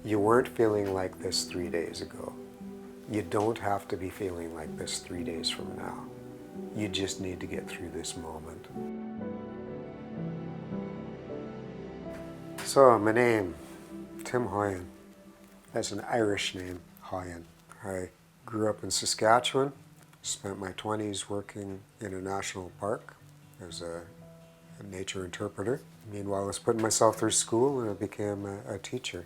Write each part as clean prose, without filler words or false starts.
You weren't feeling like this 3 days ago. You don't have to be feeling like this 3 days from now. You just need to get through this moment. So, my name, Tim Haughian. That's an Irish name, Haughian. I grew up in Saskatchewan, spent my 20s working in a national park as a nature interpreter. Meanwhile, I was putting myself through school and I became a teacher,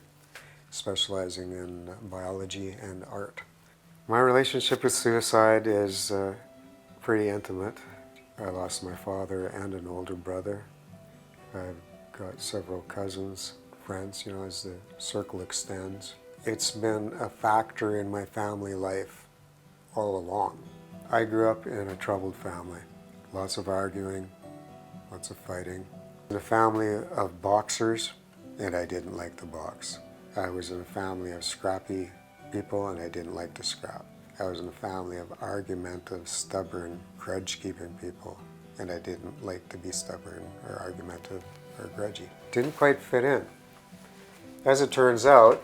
specializing in biology and art. My relationship with suicide is pretty intimate. I lost my father and an older brother. I've got several cousins, friends, as the circle extends. It's been a factor in my family life all along. I grew up in a troubled family. Lots of arguing, lots of fighting. In a family of boxers, and I didn't like to box. I was in a family of scrappy people, and I didn't like to scrap. I was in a family of argumentative, stubborn, grudge-keeping people, and I didn't like to be stubborn or argumentative or grudgy. Didn't quite fit in. As it turns out,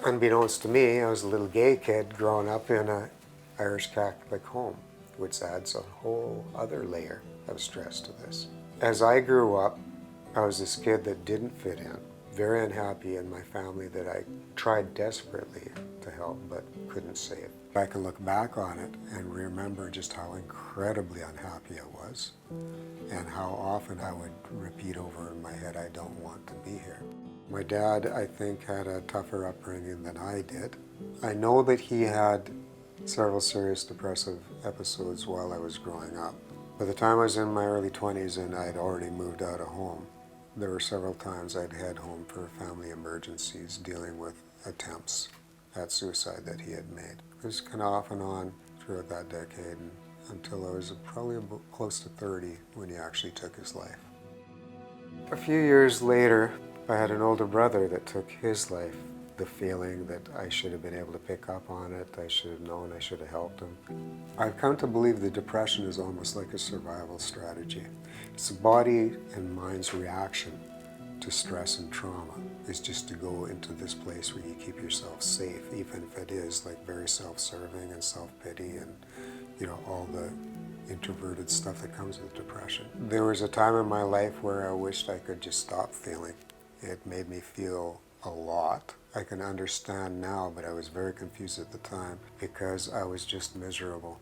unbeknownst to me, I was a little gay kid growing up in an Irish Catholic home, which adds a whole other layer of stress to this. As I grew up, I was this kid that didn't fit in, very unhappy in my family that I tried desperately to help but couldn't save. I can look back on it and remember just how incredibly unhappy I was and how often I would repeat over in my head, I don't want to be here. My dad, I think, had a tougher upbringing than I did. I know that he had several serious depressive episodes while I was growing up. By the time I was in my early 20s and I'd already moved out of home, there were several times I'd head home for family emergencies dealing with attempts at suicide that he had made. It was kind of off and on throughout that decade until I was probably close to 30 when he actually took his life. A few years later, I had an older brother that took his life. The feeling that I should have been able to pick up on it, I should have known, I should have helped him. I've come to believe that depression is almost like a survival strategy. It's the body and mind's reaction to stress and trauma is just to go into this place where you keep yourself safe, even if it is like very self-serving and self-pity and all the introverted stuff that comes with depression. There was a time in my life where I wished I could just stop feeling. It made me feel a lot. I can understand now, but I was very confused at the time because I was just miserable.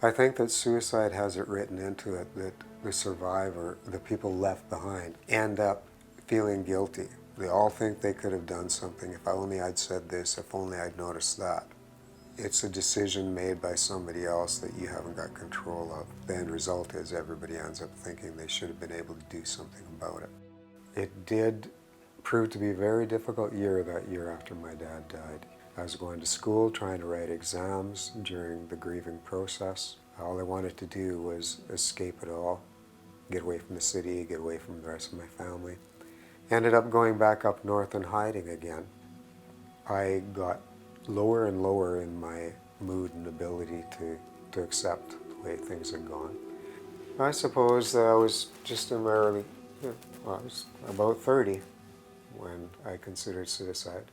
I think that suicide has it written into it that the survivor, the people left behind, end up feeling guilty. They all think they could have done something. If only I'd said this, if only I'd noticed that. It's a decision made by somebody else that you haven't got control of. The end result is everybody ends up thinking they should have been able to do something about it. It did prove to be a very difficult year that year after my dad died. I was going to school, trying to write exams during the grieving process. All I wanted to do was escape it all, get away from the city, get away from the rest of my family. Ended up going back up north and hiding again. I got lower and lower in my mood and ability to accept the way things had gone. I suppose that I was just in my early, I was about 30 when I considered suicide.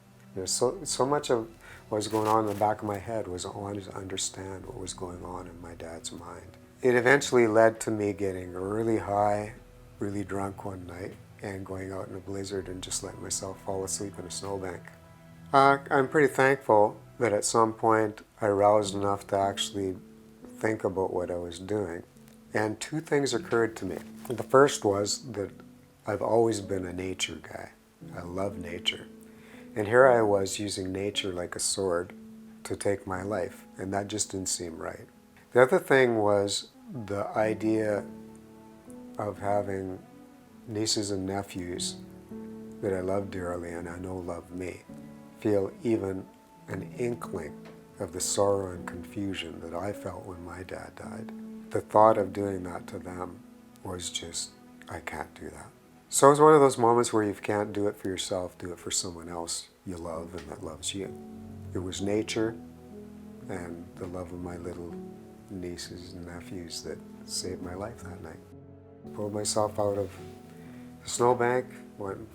So much of what was going on in the back of my head was I wanted to understand what was going on in my dad's mind. It eventually led to me getting really high, really drunk one night and going out in a blizzard and just letting myself fall asleep in a snowbank. I'm pretty thankful that at some point I roused enough to actually think about what I was doing. And two things occurred to me. The first was that I've always been a nature guy. I love nature. And here I was using nature like a sword to take my life, and that just didn't seem right. The other thing was the idea of having nieces and nephews that I love dearly and I know love me, feel even an inkling of the sorrow and confusion that I felt when my dad died. The thought of doing that to them was just, I can't do that. So it was one of those moments where you can't do it for yourself, do it for someone else you love and that loves you. It was nature and the love of my little nieces and nephews that saved my life that night. Pulled myself out of the snowbank, went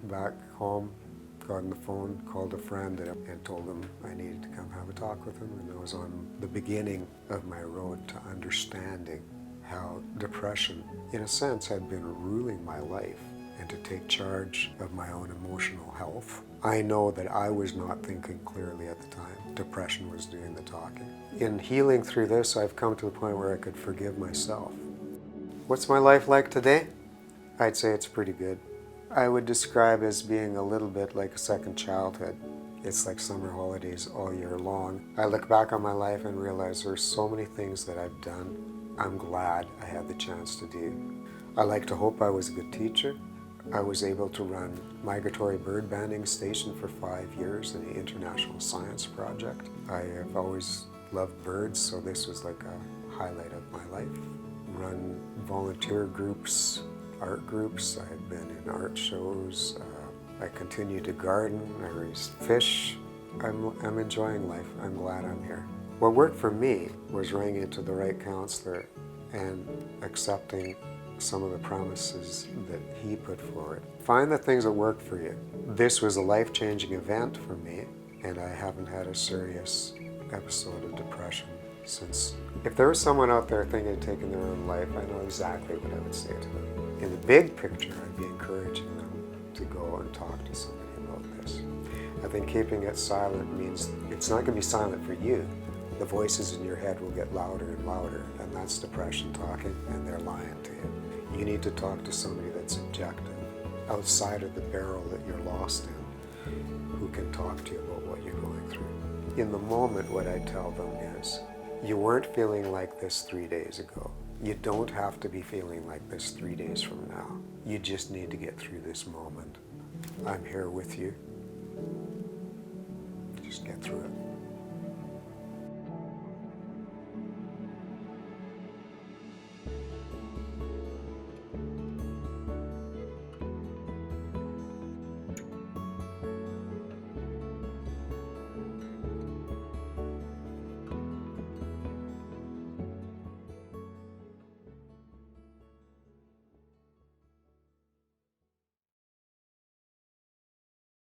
back home, got on the phone, called a friend, and told him I needed to come have a talk with him. And I was on the beginning of my road to understanding how depression, in a sense, had been ruling my life, and to take charge of my own emotional health. I know that I was not thinking clearly at the time. Depression was doing the talking. In healing through this, I've come to the point where I could forgive myself. What's my life like today? I'd say it's pretty good. I would describe as being a little bit like a second childhood. It's like summer holidays all year long. I look back on my life and realize there's so many things that I've done I'm glad I had the chance to do. I like to hope I was a good teacher. I was able to run migratory bird banding station for 5 years in the International Science Project. I have always loved birds, so this was like a highlight of my life. Run volunteer groups, art groups. I've been in art shows. I continue to garden. I raise fish. I'm enjoying life. I'm glad I'm here. What worked for me was running into the right counselor and accepting some of the promises that he put forward. Find the things that work for you. This was a life-changing event for me, and I haven't had a serious episode of depression since. If there was someone out there thinking of taking their own life, I know exactly what I would say to them. In the big picture, I'd be encouraging them to go and talk to somebody about this. I think keeping it silent means it's not going to be silent for you. The voices in your head will get louder and louder, and that's depression talking, and they're lying to you. You need to talk to somebody that's objective, outside of the barrel that you're lost in, who can talk to you about what you're going through. In the moment, what I tell them is, you weren't feeling like this 3 days ago. You don't have to be feeling like this 3 days from now. You just need to get through this moment. I'm here with you. Just get through it.